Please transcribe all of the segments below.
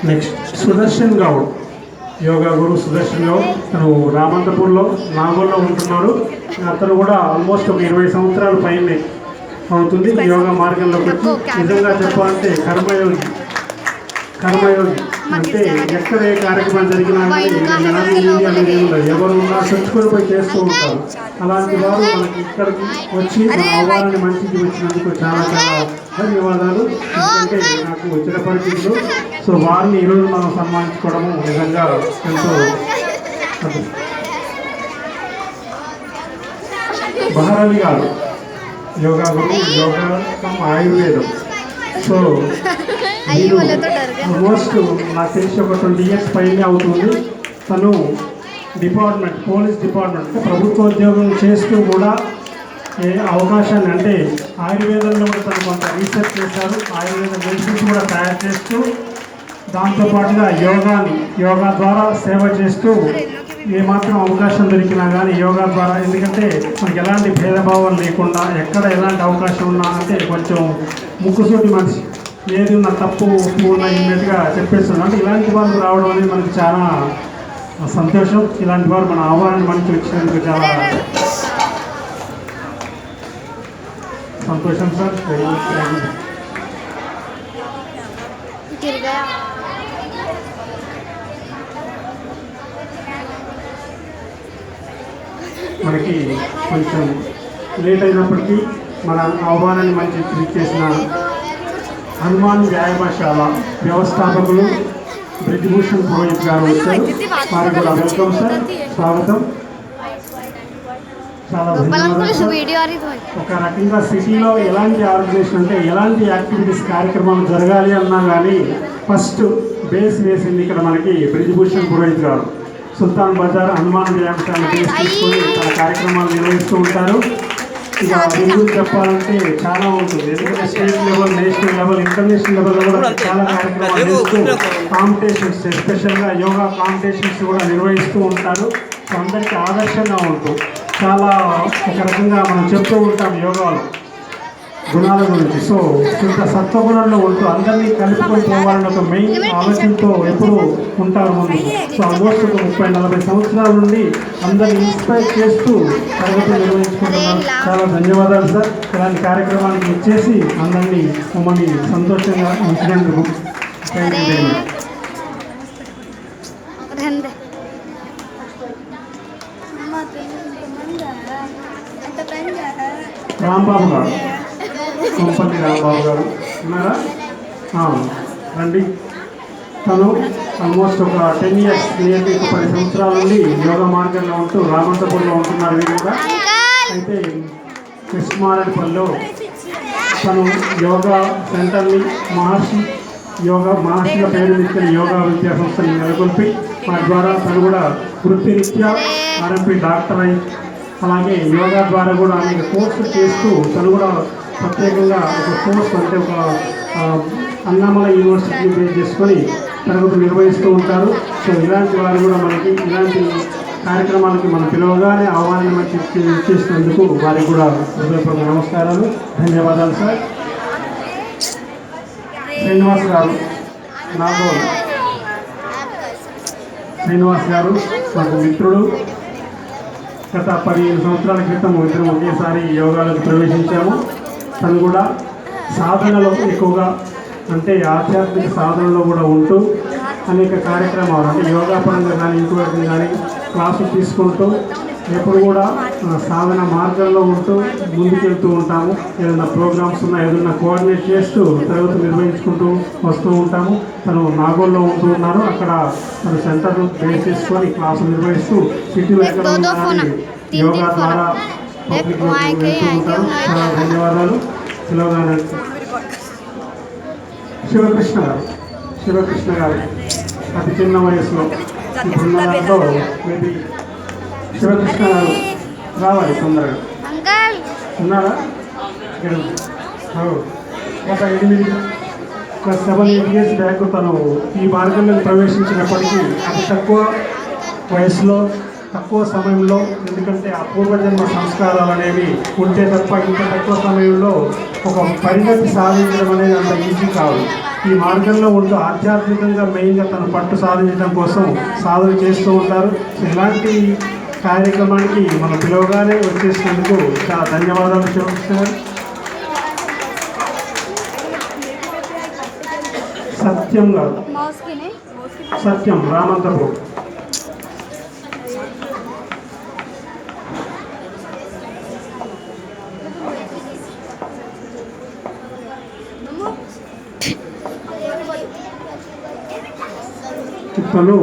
Next Sudarshan Goud, yoga గురు సుదర్శన్ గౌడ్. తను రామంతపూర్లో నాగోల్లో ఉంటున్నాడు. అతను కూడా ఆల్మోస్ట్ ఒక 20 సంవత్సరాల పైన అవుతుంది యోగా మార్గంలోకి వచ్చి. నిజంగా చెప్పాలంటే కర్మయోగి అంటే ఎక్కడ ఏ కార్యక్రమం జరిగినా ఎవరు ఉన్నా చర్చుకొని పోయి చేస్తూ ఉంటారు. అలాంటి వారు మనకి ఇక్కడికి వచ్చి ఆహ్వానాన్ని మంచికి వచ్చినందుకు చాలా చాలా ధన్యవాదాలు. ఎందుకంటే నాకు వచ్చిన పరిస్థితులు. సో వారిని ఈరోజు మనం సన్మానించుకోవడము నిజంగా ఎంతో. బహరాలి గారు యోగా గురు, యోగా ఆయుర్వేదం. సో మీరు ఆల్మోస్ట్ నాకు తెలిసి ఒక 20 years పైనే అవుతుంది. తను డిపార్ట్మెంట్, పోలీస్ డిపార్ట్మెంట్ ప్రభుత్వ ఉద్యోగం చేస్తూ కూడా ఏ అవకాశాన్ని అంటే ఆయుర్వేదంలో కూడా తను కొంత రీసెర్చ్ చేశారు. ఆయుర్వేద మెడిసిన్స్ కూడా తయారు చేస్తూ దాంతోపాటుగా యోగా ద్వారా సేవ చేస్తూ ఏమాత్రం అవకాశం దొరికినా కానీ యోగా ద్వారా, ఎందుకంటే మనకి ఎలాంటి భేదభావం లేకుండా ఎక్కడ ఎలాంటి అవకాశం ఉన్నా అంటే కొంచెం ముక్కుసూటి మనిషి, ఏది ఉన్న తప్పు ఉప్పు ఉన్న ఇమ్మీడియట్గా చెప్పేస్తున్నాం. అంటే ఇలాంటి వాళ్ళు రావడం అనేది మనకి చాలా సంతోషం. ఇలాంటి వారు మన ఆహ్వానాన్ని మనకి వచ్చినందుకు చాలా సంతోషం సార్. మనకి కొంచెం లేట్ అయినప్పటికీ మన ఆహ్వానాన్ని మంచి ట్రీట్ చేసిన హనుమాన్ వ్యాయామశాల వ్యవస్థాపకులు బ్రిజ్భూషణ్ పురోహిత్ గారు వచ్చారు. వారికి కూడా వెల్కమ్ సార్, స్వాగతం. చాలా ధన్యవాదాలు. ఒక రకంగా సిటీలో ఎలాంటి ఆర్గనైజేషన్ అంటే ఎలాంటి యాక్టివిటీస్ కార్యక్రమాలు జరగాలి అన్నా కానీ ఫస్ట్ బేస్ వేసింది ఇక్కడ మనకి బ్రిజ్భూషణ్ పురోహిత్ గారు. సుల్తాన్ బజార్ హనుమాన్ వ్యాయామశాల బేస్ తీసుకొని తన కార్యక్రమాలు నిర్వహిస్తూ ఉంటారు. ఇక తెలుగు చెప్పాలంటే చాలా ఉంటుంది. ఎందుకంటే state level, national level, international లెవెల్లో కూడా చాలా కార్యక్రమాలు నిర్వహిస్తూ కాంపిటీషన్స్, ఎస్పెషల్గా యోగా కాంపిటీషన్స్ కూడా నిర్వహిస్తూ ఉంటారు. సో అందరికీ ఆదర్శంగా ఉంటూ చాలా ఒక రకంగా మనం చెప్తూ ఉంటాం యోగాలో గుణాల గురించి. సో ఇంత సత్వగుణంలో ఉంటూ అందరినీ కలుపుకొని పోవాలని ఒక మెయిన్ ఆలోచనతో ఎప్పుడు ఉంటారు ముందు. సో ఆల్మోస్ట్ ఒక 30-40 సంవత్సరాల నుండి అందరినీ ఇన్స్పైర్ చేస్తూ తరగతులు నిర్వహించుకుంటున్నారు. చాలా ధన్యవాదాలు సార్. ఇలాంటి కార్యక్రమానికి ఇచ్చేసి అందరినీ మమ్మల్ని సంతోషంగా ఉంచినందుకు. రాంబాబు గారు, కొంపల్లి రాంబాబు గారు ఉన్నారా? రండి. తను ఆల్మోస్ట్ ఒక 10 years, నియర్లీ 10 సంవత్సరాల నుండి యోగా మార్గంలో ఉంటూ రామంతపూర్లో ఉంటున్నారు. వీరు కూడా అయితే కృష్ణమారెడ్డిపల్లిలో తను యోగా సెంటర్ని మహర్షిగా పేరు తీసుకుని యోగా విద్యా సంస్థని నెలకొల్పి వారి ద్వారా తను కూడా వృత్తిరీత్యా ఆర్ఎంపీ డాక్టర్ అయి అలాగే యోగా ద్వారా కూడా అనేక కోర్సులు చేస్తూ తను కూడా ప్రత్యేకంగా ఒక కోర్స్ అంటే ఒక అన్నామల యూనివర్సిటీని బేస్ చేసుకొని తరగతులు నిర్వహిస్తూ ఉంటారు. సో ఇలాంటి వారు కూడా మనకి ఇలాంటి కార్యక్రమాలకి మనం పిలవగానే ఆహ్వానం చేసినందుకు వారికి కూడా హృదయపూర్వక నమస్కారాలు, ధన్యవాదాలు సార్. శ్రీనివాస్ గారు, నాగోల్ శ్రీనివాస్ గారు నాకు మిత్రుడు. గత 15 సంవత్సరాల క్రితం ఇద్దరం ఒకేసారి యోగాలకు ప్రవేశించాము. తను కూడా సాధనలో ఎక్కువగా అంటే ఆధ్యాత్మిక సాధనలో కూడా ఉంటూ అనేక కార్యక్రమాలు అంటే యోగా పరంగా కానీ ఇంకోటి కానీ క్లాసులు తీసుకుంటూ ఎప్పుడు కూడా సాధన మార్గంలో ఉంటూ ముందుకెళ్తూ ఉంటాము. ఏదైనా ప్రోగ్రామ్స్ ఉన్నా ఏదైనా కోఆర్డినేట్ చేస్తూ తరగతులు నిర్వహించుకుంటూ వస్తూ ఉంటాము. తను నాగోల్లో ఉంటూ ఉన్నారు. అక్కడ తను సెంటర్ బేస్ చేసుకొని క్లాసులు నిర్వహిస్తూ సిటీలో ఎక్కడ ఉన్నా యోగా ద్వారా పబ్లిక్ వెళ్తూ ఉంటారు. చాలా ధన్యవాదాలు. తెలంగాణ శివకృష్ణ గారు అతి చిన్న వయసులో ఇప్పుడున్న దాంట్లో మేబీ శివకృష్ణ గారు రావాలి తొందరగా. ఉన్నారా? గత 7-8 years బ్యాక్ తను ఈ మార్గంలో ప్రవేశించినప్పటికీ అతి తక్కువ వయసులో తక్కువ సమయంలో, ఎందుకంటే ఆ పూర్వజన్మ సంస్కారాలు అనేవి ఉంటే తప్ప ఇంత తక్కువ సమయంలో ఒక పరిణతి సాధించడం అనేది అంత ఈజీ కాదు. ఈ మార్గంలో ఉంటూ ఆధ్యాత్మికంగా మెయిన్గా తన పట్టు సాధించడం కోసం సాధన చేస్తూ ఉంటారు. ఇలాంటి కార్యక్రమానికి మనం పిలవగానే వచ్చేసినందుకు చాలా ధన్యవాదాలు చెప్తున్నారు. సత్యం గారు, సత్యం రామంతపూర్. తను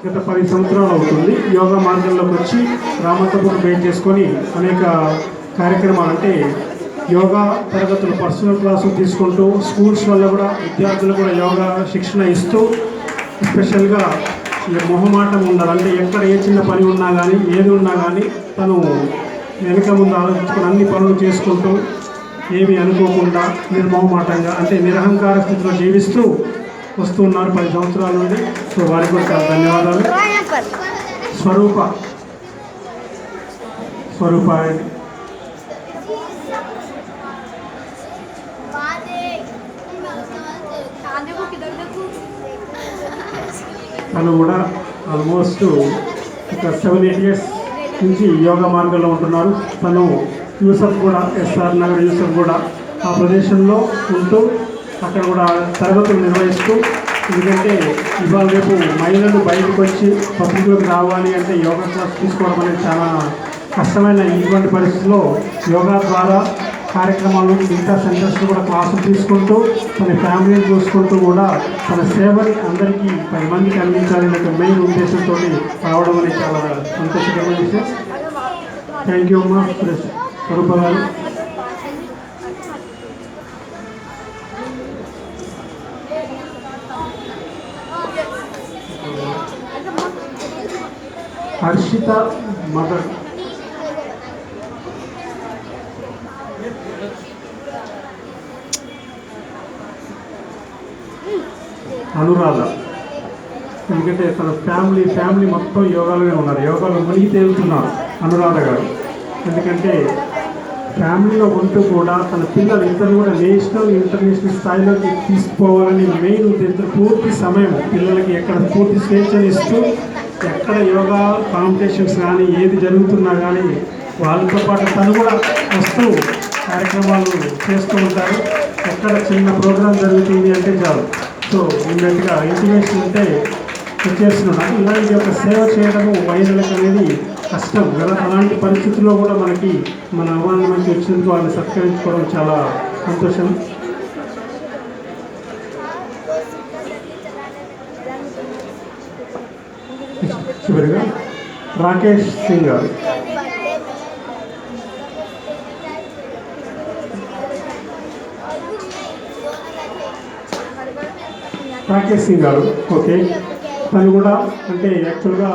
గత 10 సంవత్సరాలు అవుతుంది యోగా మార్గంలోకి వచ్చి రామంతపూర్ బేస్ చేసుకొని అనేక కార్యక్రమాలు, అంటే యోగా తరగతులు, పర్సనల్ క్లాసులు తీసుకుంటూ స్కూల్స్ వల్ల కూడా విద్యార్థులు కూడా యోగా శిక్షణ ఇస్తూ, స్పెషల్గా మొహమాటం ఉండాలి, అంటే ఎక్కడ ఏ చిన్న పని ఉన్నా కానీ ఏది ఉన్నా కానీ తను వెనుక ముందు ఆలోచించుకొని అన్ని పనులు చేసుకుంటూ ఏమి అనుకోకుండా నిర్మోహమాటంగా, అంటే నిరహంకార స్థితిలో జీవిస్తూ వస్తున్నారు 10 సంవత్సరాల నుండి. సో వారికి కూడా చాలా ధన్యవాదాలు. స్వరూప తను కూడా ఆల్మోస్ట్ ఒక 7-8 ఇయర్స్ నుంచి యోగా మార్గంలో ఉంటున్నారు. తను యూసఫ్ కూడా, ఎస్ఆర్ నగర్ యూసఫ్ కూడా ఆ ప్రదేశంలో ఉంటూ అక్కడ కూడా తరగతులు నిర్వహిస్తూ, ఎందుకంటే ఇవాళ రేపు మహిళలు బయటకు వచ్చి పబ్లిక్లోకి రావాలి అంటే యోగా క్లాస్ తీసుకోవడం అనేది చాలా కష్టమైన ఇటువంటి పరిస్థితుల్లో యోగా ద్వారా కార్యక్రమాలు, మిగతా సెంటర్స్ కూడా క్లాసులు తీసుకుంటూ తన ఫ్యామిలీని చూసుకుంటూ కూడా తన సేవని అందరికీ 10 మందికి అందించాలనే మెయిన్ ఉద్దేశంతో రావడం అనేది చాలా సంతోషకరమైన విషయం. థ్యాంక్ యూ అమ్మా స్వరూప గారు. హర్షిత మదర్, అనురాధ, ఎందుకంటే తన ఫ్యామిలీ మొత్తం యోగాలోనే ఉన్నారు, యోగాలో మునిగి తేలుతున్నారు అనురాధ గారు. ఎందుకంటే ఫ్యామిలీలో ఉంటూ కూడా తన పిల్లలు ఇద్దరు కూడా నేషనల్ ఇంటర్నేషనల్ స్థాయిలోకి తీసుకుపోవాలని మెయిన్ ఉద్దేశం, పూర్తి సమయం పిల్లలకి ఎక్కడ పూర్తి స్వేచ్ఛను ఇస్తూ, ఎక్కడ యోగా కాంపిటీషన్స్ కానీ ఏది జరుగుతున్నా కానీ వాళ్ళతో పాటు తను కూడా వస్తూ కార్యక్రమాలు చేస్తూ ఉంటారు. ఎక్కడ చిన్న ప్రోగ్రాం జరుగుతుంది అంటే చాలు, సో ఇమ్మీడియట్గా ఇంటిమేషన్ ఉంటే వచ్చేస్తున్నాడు. ఇలాంటి యొక్క సేవ చేయడము మహిళలకు అనేది కష్టం కదా. అలాంటి పరిస్థితుల్లో కూడా మనకి మన అవ్వాన్ని మంచి వచ్చినందుకు వాళ్ళని సత్కరించుకోవడం చాలా సంతోషం. చివరిగా రాకేష్ సింగ్ గారు, ఓకే. తను కూడా అంటే యాక్చువల్గా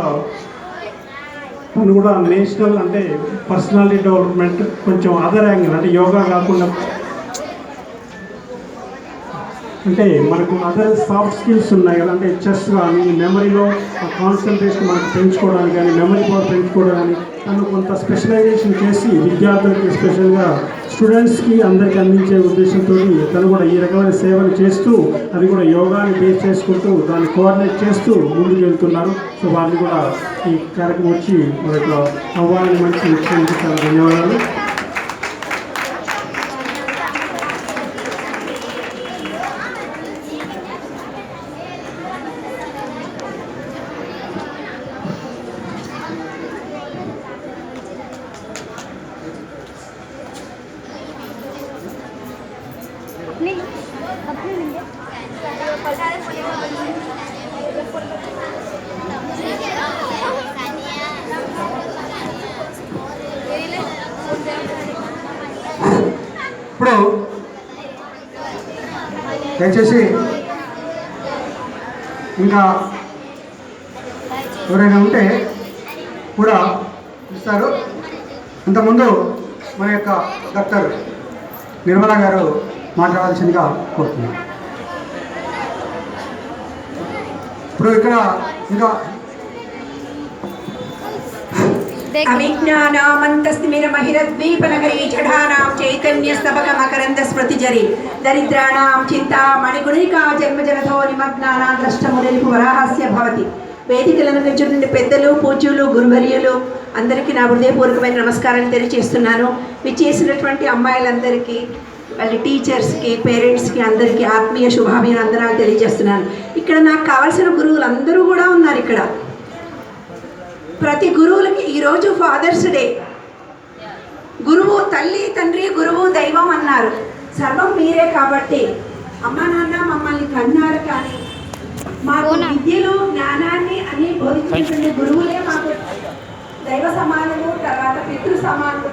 తను కూడా నేషనల్, అంటే పర్సనాలిటీ డెవలప్మెంట్ కొంచెం అదర్ యాంగిల్, అంటే యోగా కాకుండా అంటే మనకు అదర్ సాఫ్ట్ స్కిల్స్ ఉన్నాయి కదా, అంటే చెస్ కానీ మెమరీలో కాన్సన్ట్రేషన్ మనకు పెంచుకోవడానికి కానీ, మెమరీ పవర్ పెంచుకోవడం కానీ తను కొంత స్పెషలైజేషన్ చేసి విద్యార్థులకి, స్పెషల్గా స్టూడెంట్స్కి అందరికీ అందించే ఉద్దేశంతో తను కూడా ఈ రకమైన సేవలు చేస్తూ, అది కూడా యోగాని బేస్ చేసుకుంటూ దాన్ని కోఆర్డినేట్ చేస్తూ ముందుకు వెళ్తున్నారు. సో వారిని కూడా ఈ కార్యక్రమం వచ్చి మనకు అవ్వాలని మంచి విషయానికి చాలా ధన్యవాదాలు. ఇప్పుడు దయచేసి ఇంకా ఎవరైనా ఉంటే కూడా ఇస్తారు. ఇంతకుముందు మన యొక్క డాక్టర్ నిర్మలా గారు మాట్లాడాల్సిందిగా కోరుతున్నాను. ఇప్పుడు ఇక్కడ ఇంకా అవిజ్ఞానామంతస్తిమిరమహిరద్వీపనగరీ జఠానాం చైతన్యస్తబకమకరందస్మృతిజరి దరిద్రాణాం చింతామణిగుణికా జన్మజలధో నిమగ్నానాం ద్రష్టమురలిపు వరాహస్య భవతి. వేదికలను నుండి పెద్దలు, పూజ్యులు, గురువర్యులు అందరికీ నా హృదయపూర్వకమైన నమస్కారాలు తెలియజేస్తున్నాను. విచ్చేసినటువంటి అమ్మాయిలందరికీ, వాళ్ళ టీచర్స్కి, పేరెంట్స్కి అందరికీ ఆత్మీయ శుభాభినందనాలు తెలియజేస్తున్నాను. ఇక్కడ నాకు కావాల్సిన గురువులు అందరూ కూడా ఉన్నారు. ఇక్కడ ప్రతి గురువులకి ఈరోజు ఫాదర్స్ డే. గురువు తల్లి, తండ్రి, గురువు దైవం అన్నారు. సర్వం మీరే కాబట్టి అమ్మ నాన్న మమ్మల్ని కన్నారు, కానీ మాకు విద్యలు, జ్ఞానాన్ని అని బోధించినటువంటి గురువులే మాకు దైవ సమానము, తర్వాత పితృ సమానము.